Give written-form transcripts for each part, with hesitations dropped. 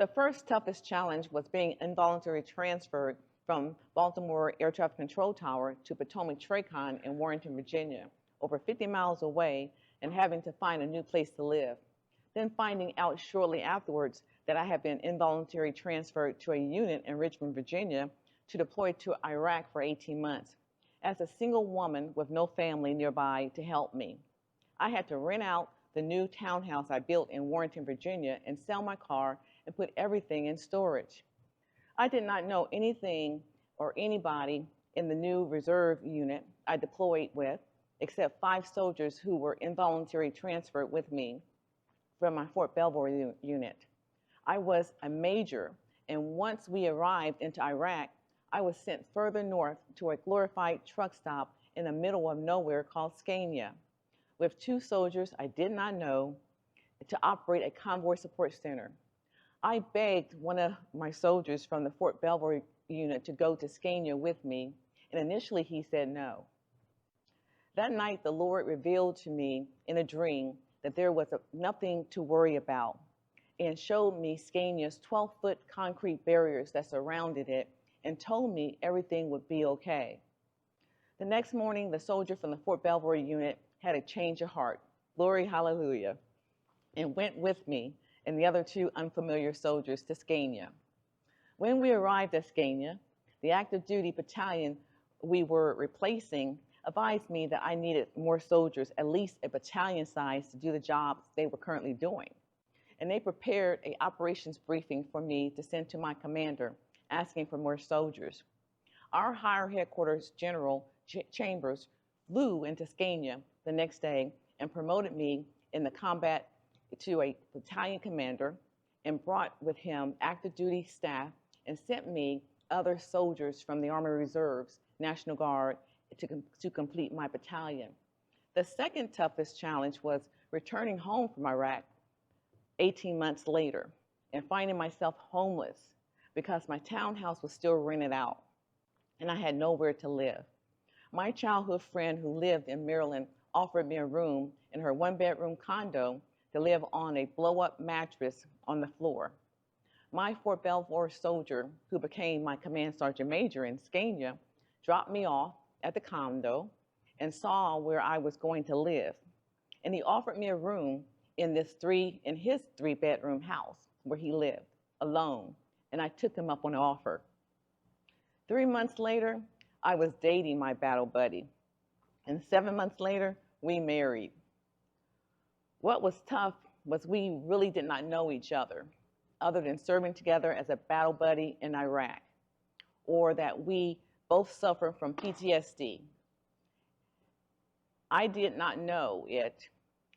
The first toughest challenge was being involuntarily transferred from Baltimore Air Traffic Control Tower to Potomac Tracon in Warrenton, Virginia, over 50 miles away, and having to find a new place to live. Then finding out shortly afterwards that I had been involuntarily transferred to a unit in Richmond, Virginia, to deploy to Iraq for 18 months, as a single woman with no family nearby to help me. I had to rent out the new townhouse I built in Warrenton, Virginia, and sell my car and put everything in storage. I did not know anything or anybody in the new reserve unit I deployed with, except 5 soldiers who were involuntarily transferred with me from my Fort Belvoir unit. I was a major, and once we arrived into Iraq, I was sent further north to a glorified truck stop in the middle of nowhere called Scania, with 2 soldiers I did not know to operate a convoy support center. I begged one of my soldiers from the Fort Belvoir unit to go to Scania with me, and initially he said no. That night, the Lord revealed to me in a dream that there was nothing to worry about, and showed me Scania's 12-foot concrete barriers that surrounded it, and told me everything would be okay. The next morning, the soldier from the Fort Belvoir unit had a change of heart, glory hallelujah, and went with me and the other 2 unfamiliar soldiers to Scania. When we arrived at Scania, the active duty battalion we were replacing advised me that I needed more soldiers, at least a battalion size, to do the jobs they were currently doing. And they prepared an operations briefing for me to send to my commander, asking for more soldiers. Our higher headquarters General Chambers flew into Scania the next day and promoted me in the combat to a battalion commander, and brought with him active duty staff, and sent me other soldiers from the Army Reserves, National Guard, to complete my battalion. The second toughest challenge was returning home from Iraq 18 months later and finding myself homeless because my townhouse was still rented out and I had nowhere to live. My childhood friend who lived in Maryland offered me a room in her 1-bedroom condo to live on a blow-up mattress on the floor. My Fort Belvoir soldier, who became my command sergeant major in Scania, dropped me off at the condo and saw where I was going to live. And he offered me a room in his 3-bedroom house where he lived alone. And I took him up on the offer. 3 months later, I was dating my battle buddy. And 7 months later, we married. What was tough was we really did not know each other than serving together as a battle buddy in Iraq, or that we both suffer from PTSD. I did not know it,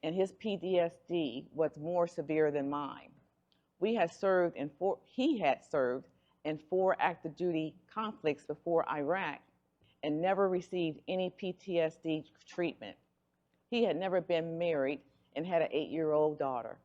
and his PTSD was more severe than mine. He had served in 4 active duty conflicts before Iraq and never received any PTSD treatment. He had never been married and had an 8-year-old daughter.